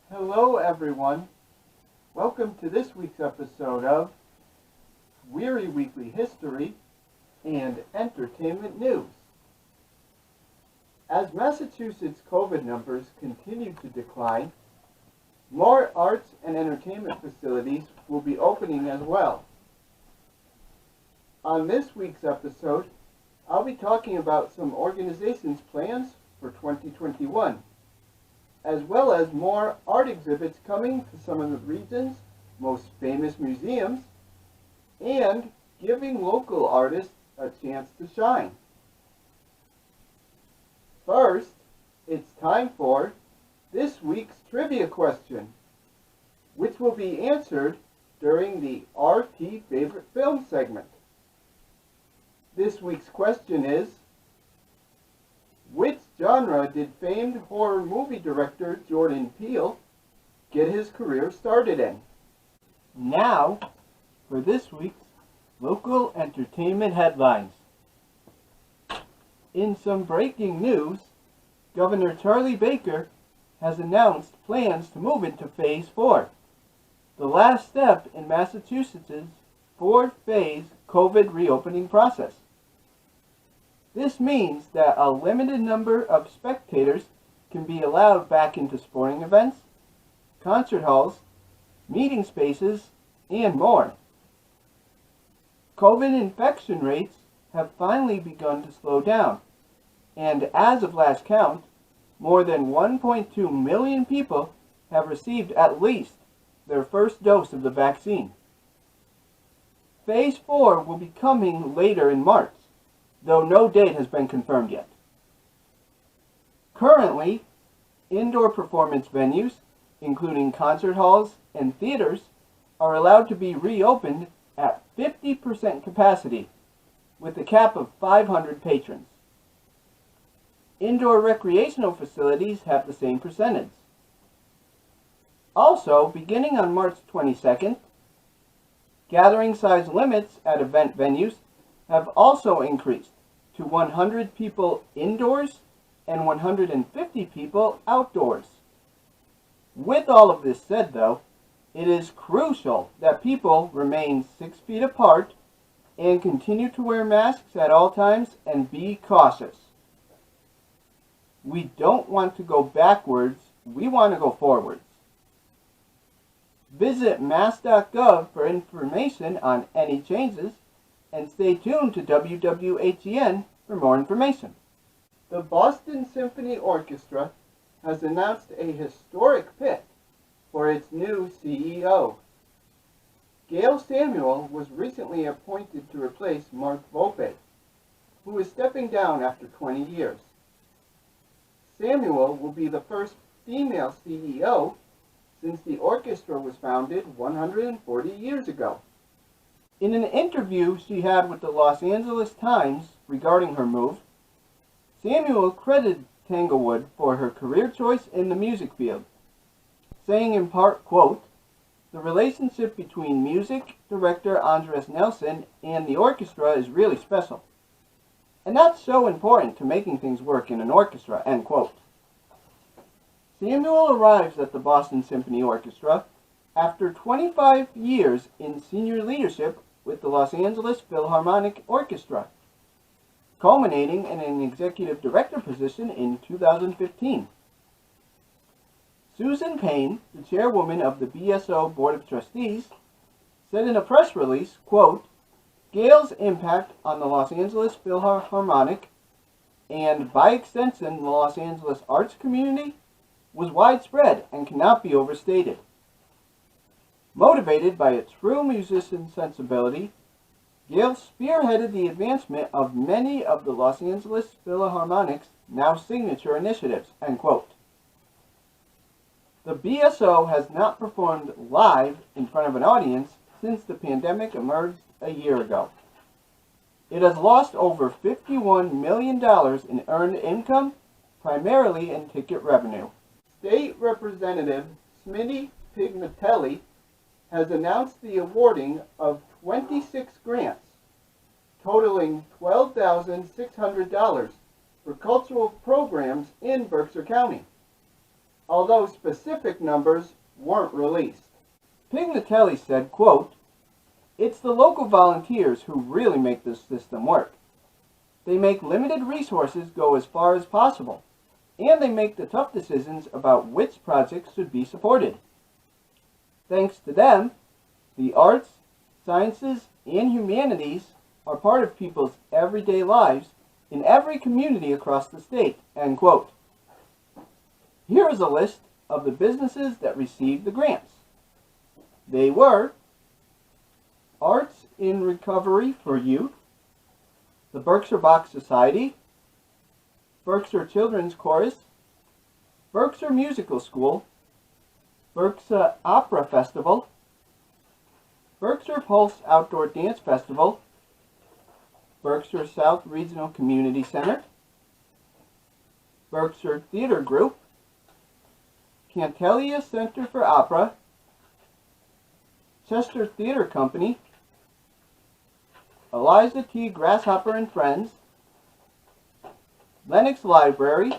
Hello everyone, welcome to this week's episode of Wehry Weekly History and Entertainment News. As Massachusetts COVID numbers continue to decline, more arts and entertainment facilities will be opening as well. On this week's episode, I'll be talking about some organizations' plans for 2021. As well as more art exhibits coming to some of the region's most famous museums, and giving local artists a chance to shine. First, it's time for this week's trivia question, which will be answered during the RT Favorite Film segment. This week's question is, which genre did famed horror movie director Jordan Peele get his career started in? Now, for this week's local entertainment headlines. In some breaking news, Governor Charlie Baker has announced plans to move into Phase 4, the last step in Massachusetts' four-phase COVID reopening process. This means that a limited number of spectators can be allowed back into sporting events, concert halls, meeting spaces, and more. COVID infection rates have finally begun to slow down, and as of last count, more than 1.2 million people have received at least their first dose of the vaccine. Phase 4 will be coming later in March, though no date has been confirmed yet. Currently, indoor performance venues, including concert halls and theaters, are allowed to be reopened at 50% capacity, with a cap of 500 patrons. Indoor recreational facilities have the same percentage. Also, beginning on March 22nd, gathering size limits at event venues have also increased to 100 people indoors and 150 people outdoors. With all of this said, though, it is crucial that people remain 6 feet apart and continue to wear masks at all times and be cautious. We don't want to go backwards, we want to go forwards. Visit mass.gov for information on any changes, and stay tuned to WWHEN for more information. The Boston Symphony Orchestra has announced a historic pick for its new CEO. Gail Samuel was recently appointed to replace Mark Volpe, who is stepping down after 20 years. Samuel will be the first female CEO since the orchestra was founded 140 years ago. In an interview she had with the Los Angeles Times regarding her move, Samuel credited Tanglewood for her career choice in the music field, saying in part, quote, "The relationship between music director Andres Nelson and the orchestra is really special. And that's so important to making things work in an orchestra," end quote. Samuel arrives at the Boston Symphony Orchestra after 25 years in senior leadership with the Los Angeles Philharmonic Orchestra, culminating in an executive director position in 2015. Susan Payne, the chairwoman of the BSO Board of Trustees, said in a press release, quote, "Gail's impact on the Los Angeles Philharmonic, and by extension the Los Angeles arts community, was widespread and cannot be overstated. Motivated by a true musician sensibility, Gail spearheaded the advancement of many of the Los Angeles Philharmonic's now signature initiatives," end quote. The BSO has not performed live in front of an audience since the pandemic emerged a year ago. It has lost over $51 million in earned income, primarily in ticket revenue. State Representative Smitty Pignatelli has announced the awarding of 26 grants, totaling $12,600 for cultural programs in Berkshire County. although specific numbers weren't released. Pignatelli said, quote, "It's the local volunteers who really make this system work. They make limited resources go as far as possible, and they make the tough decisions about which projects should be supported. Thanks to them, the arts, sciences, and humanities are part of people's everyday lives in every community across the state," end quote. Here is a list of the businesses that received the grants. They were Arts in Recovery for Youth, the Berkshire Bach Society, Berkshire Children's Chorus, Berkshire Musical School, Berkshire Opera Festival, Berkshire Pulse Outdoor Dance Festival, Berkshire South Regional Community Center, Berkshire Theater Group, Cantellia Center for Opera, Chester Theater Company, Eliza T. Grasshopper and Friends, Lenox Library,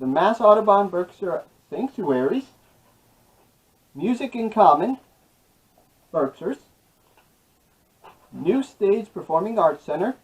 the Mass Audubon Berkshire Sanctuaries, Music in Common, Berkshires, New Stage Performing Arts Center,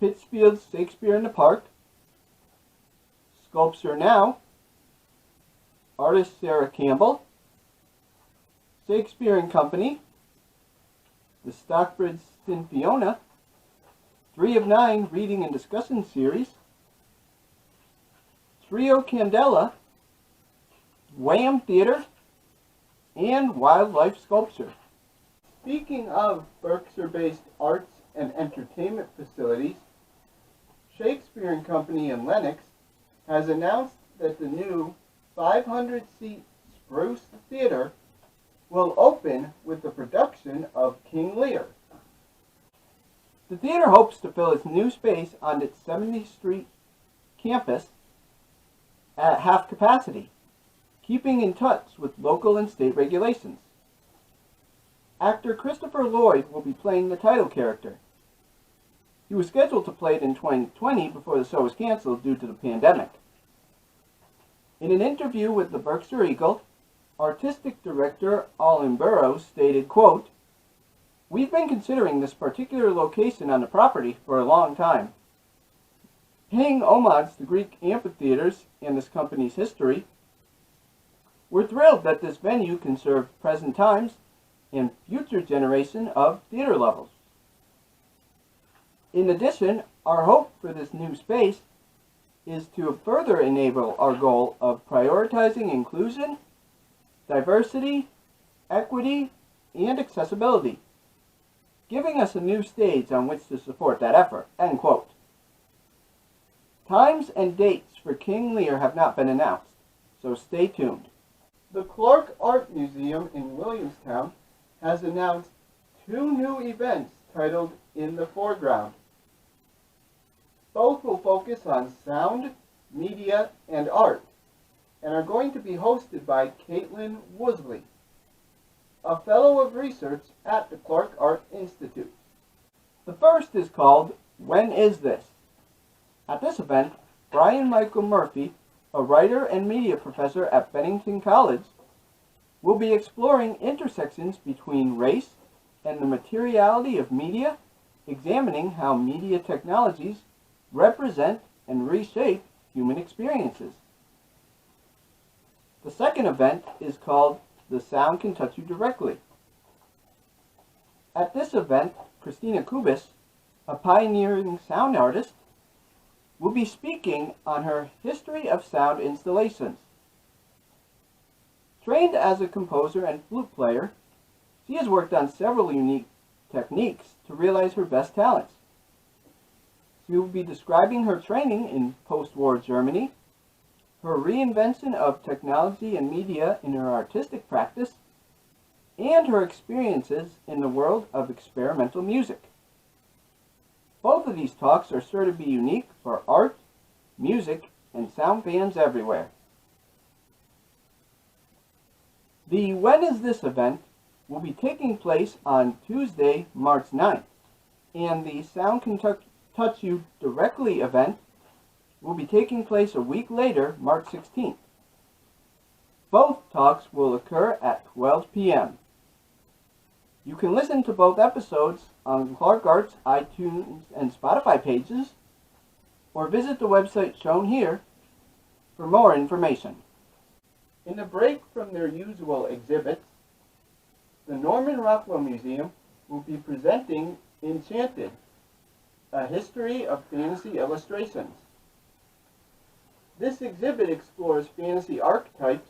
Pittsfield's Shakespeare in the Park, Sculpture Now, Artist Sarah Campbell, Shakespeare and Company, the Stockbridge Sinfiona, 3 of 9 Reading and Discussion Series, Trio Candela, Wham Theater, and Wildlife Sculpture. Speaking of Berkshire-based arts and entertainment facilities, Shakespeare and Company in Lenox has announced that the new 500-seat Spruce Theater will open with the production of King Lear. The theater hopes to fill its new space on its 70th Street campus at half capacity, keeping in touch with local and state regulations. Actor Christopher Lloyd will be playing the title character. He was scheduled to play it in 2020 before the show was canceled due to the pandemic. In an interview with the Berkshire Eagle, Artistic Director Allyn Burrows stated, quote, "We've been considering this particular location on the property for a long time. Paying homage to Greek amphitheaters and this company's history, we're thrilled that this venue can serve present times and future generation of theater levels. In addition, our hope for this new space is to further enable our goal of prioritizing inclusion, diversity, equity, and accessibility, giving us a new stage on which to support that effort," end quote. Times and dates for King Lear have not been announced, so stay tuned. The Clark Art Museum in Williamstown has announced 2 new events titled In the Foreground. Both will focus on sound, media, and art, and are going to be hosted by Caitlin Woosley, a Fellow of Research at the Clark Art Institute. The first is called When Is This? At this event, Brian Michael Murphy, a writer and media professor at Bennington College, will be exploring intersections between race and the materiality of media, examining how media technologies represent and reshape human experiences. The second event is called The Sound Can Touch You Directly. At this event, Christina Kubisch, a pioneering sound artist, will be speaking on her history of sound installations. Trained as a composer and flute player, she has worked on several unique techniques to realize her best talents. She will be describing her training in post-war Germany, her reinvention of technology and media in her artistic practice, and her experiences in the world of experimental music. Both of these talks are sure to be unique for art, music, and sound fans everywhere. The When Is This event will be taking place on Tuesday, March 9th, and the Sound Can Touch You Directly event will be taking place a week later, March 16th. Both talks will occur at 12 p.m. You can listen to both episodes on Clark Arts, iTunes, and Spotify pages, or visit the website shown here for more information. In a break from their usual exhibits, the Norman Rockwell Museum will be presenting Enchanted, a history of fantasy illustrations. This exhibit explores fantasy archetypes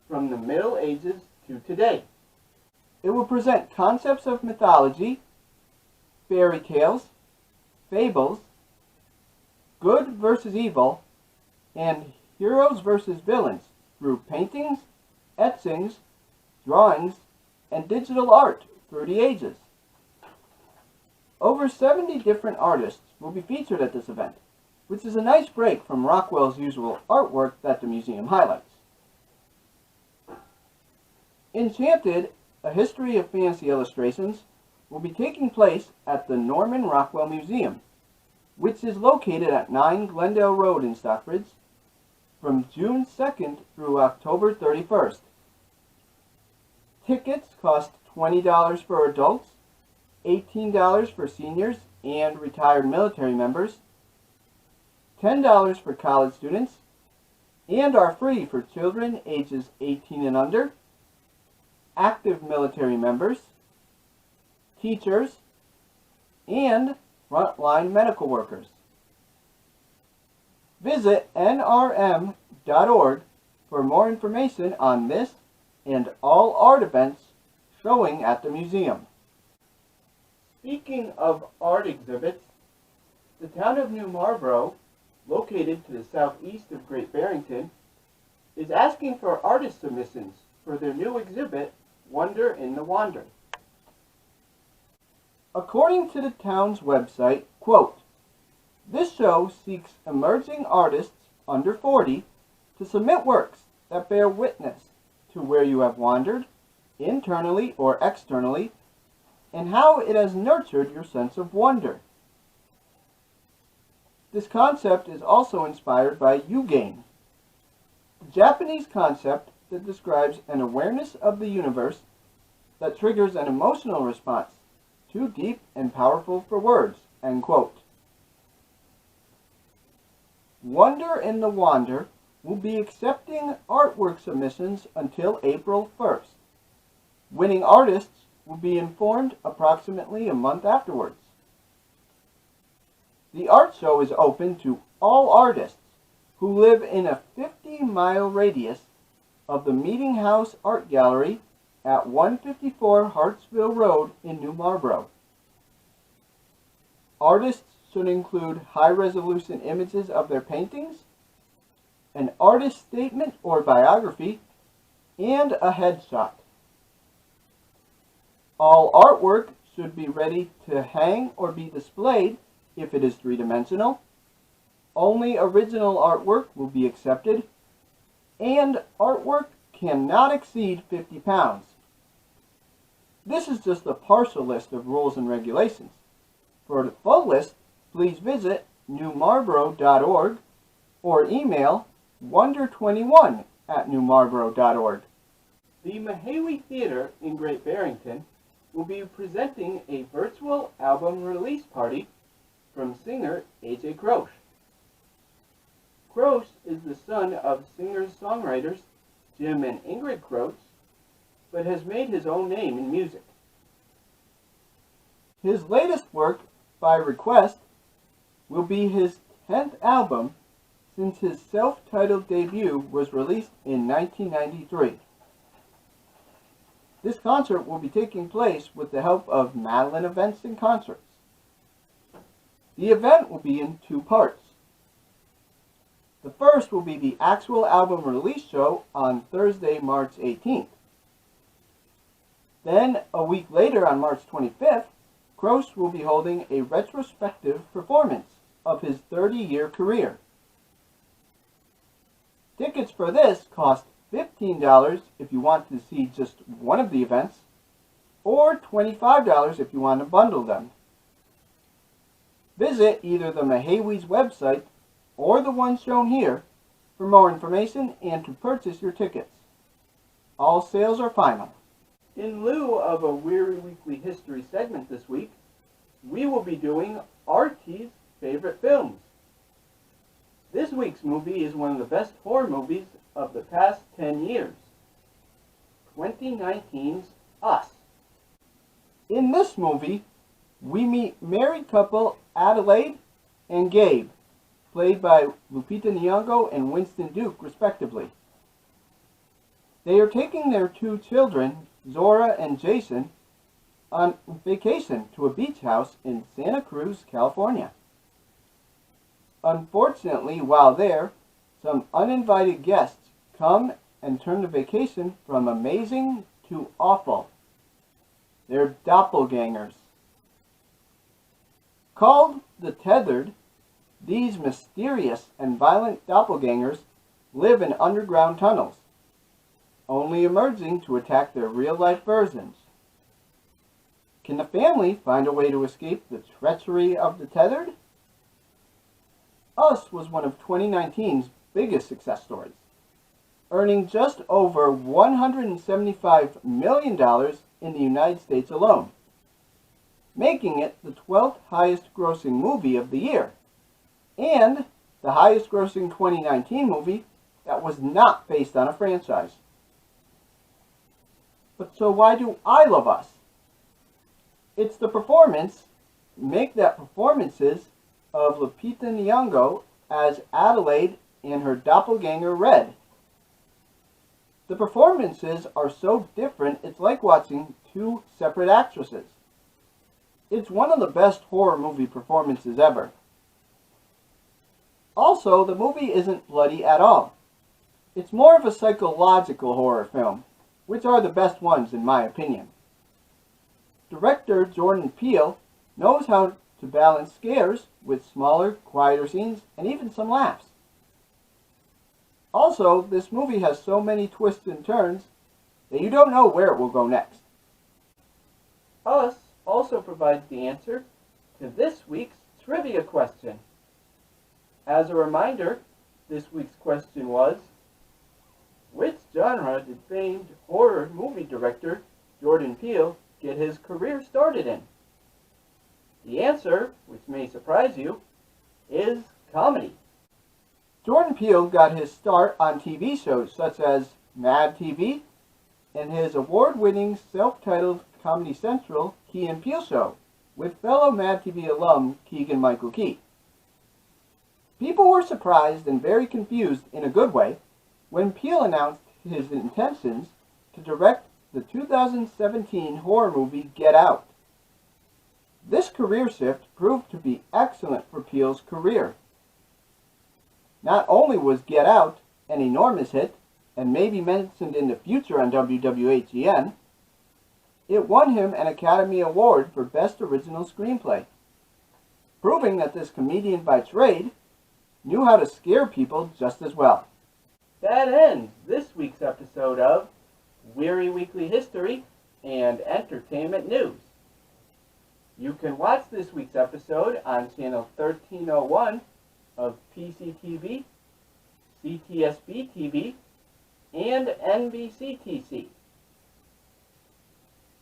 from the Middle Ages to today. It will present concepts of mythology, fairy tales, fables, good versus evil, and heroes versus villains through paintings, etchings, drawings, and digital art through the ages. Over 70 different artists will be featured at this event, which is a nice break from Rockwell's usual artwork that the museum highlights. Enchanted, a history of fantasy illustrations, will be taking place at the Norman Rockwell Museum, which is located at 9 Glendale Road in Stockbridge, from June 2nd through October 31st. Tickets cost $20 for adults, $18 for seniors and retired military members, $10 for college students, and are free for children ages 18 and under, active military members, teachers, and frontline medical workers. Visit nrm.org for more information on this and all art events showing at the museum. Speaking of art exhibits, the town of New Marlborough, located to the southeast of Great Barrington, is asking for artist submissions for their new exhibit, Wonder in the Wander. According to the town's website, quote, "This show seeks emerging artists under 40 to submit works that bear witness to where you have wandered, internally or externally, and how it has nurtured your sense of wonder. This concept is also inspired by Yugain, a Japanese concept that describes an awareness of the universe that triggers an emotional response, too deep and powerful for words," end quote. Wonder in the Wander will be accepting artwork submissions until April 1st. Winning artists will be informed approximately a month afterwards. The art show is open to all artists who live in a 50-mile radius of the Meeting House Art Gallery at 154 Hartsville Road in New Marlborough. Artists should include high-resolution images of their paintings, an artist statement or biography, and a headshot. All artwork should be ready to hang or be displayed if it is three-dimensional. Only original artwork will be accepted, and artwork cannot exceed 50 pounds. This is just a partial list of rules and regulations. For the full list, please visit newmarlborough.org or email wonder21@newmarlborough.org. The Mahawi Theater in Great Barrington will be presenting a virtual album release party from singer A.J. Croce. Croce is the son of singer-songwriters Jim and Ingrid Croce, but has made his own name in music. His latest work, by request, will be his 10th album since his self-titled debut was released in 1993. This concert will be taking place with the help of Madeline Events and Concerts. The event will be in two parts. The first will be the actual album release show on Thursday, March 18th. Then, a week later on March 25th, Croce will be holding a retrospective performance of his 30-year career. Tickets for this cost $15 if you want to see just one of the events, or $25 if you want to bundle them. Visit either the Mahawi's website or the ones shown here for more information and to purchase your tickets. All sales are final. In lieu of a Wehry Weekly History segment this week, we will be doing RT's favorite films. This week's movie is one of the best horror movies of the past 10 years. 2019's Us. In this movie, we meet married couple Adelaide and Gabe, played by Lupita Nyong'o and Winston Duke, respectively. They are taking their two children, Zora and Jason, on vacation to a beach house in Santa Cruz, California. Unfortunately, while there, some uninvited guests come and turn the vacation from amazing to awful. They're doppelgangers. Called the Tethered, these mysterious and violent doppelgangers live in underground tunnels, only emerging to attack their real-life versions. Can the family find a way to escape the treachery of the Tethered? Us was one of 2019's biggest success stories, earning just over $175 million in the United States alone, making it the 12th highest grossing movie of the year, and the highest grossing 2019 movie that was not based on a franchise. But so why do I love Us? It's the performances of Lupita Nyong'o as Adelaide and her doppelganger Red. The performances are so different it's like watching two separate actresses. It's one of the best horror movie performances ever. Also, the movie isn't bloody at all. It's more of a psychological horror film, which are the best ones in my opinion. Director Jordan Peele knows how to balance scares with smaller, quieter scenes and even some laughs. Also, this movie has so many twists and turns that you don't know where it will go next. Us also provides the answer to this week's trivia question. As a reminder, this week's question was, which genre did famed horror movie director Jordan Peele get his career started in? The answer, which may surprise you, is comedy. Jordan Peele got his start on TV shows such as Mad TV and his award-winning self-titled Comedy Central Key and Peele show with fellow Mad TV alum Keegan-Michael Key. People were surprised and very confused in a good way when Peele announced his intentions to direct the 2017 horror movie Get Out. This career shift proved to be excellent for Peele's career. Not only was Get Out an enormous hit, and maybe mentioned in the future on WWHEN, it won him an Academy Award for Best Original Screenplay, proving that this comedian by trade knew how to scare people just as well. That ends this week's episode of Wehry Weekly History and Entertainment News. You can watch this week's episode on channel 1301 of PCTV, CTSB TV, and NBCTC.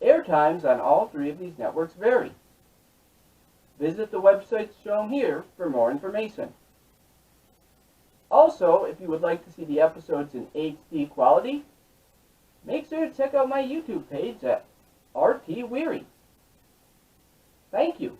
Airtimes on all three of these networks vary. Visit the websites shown here for more information. Also, if you would like to see the episodes in HD quality, make sure to check out my YouTube page at RT Wehry. Thank you.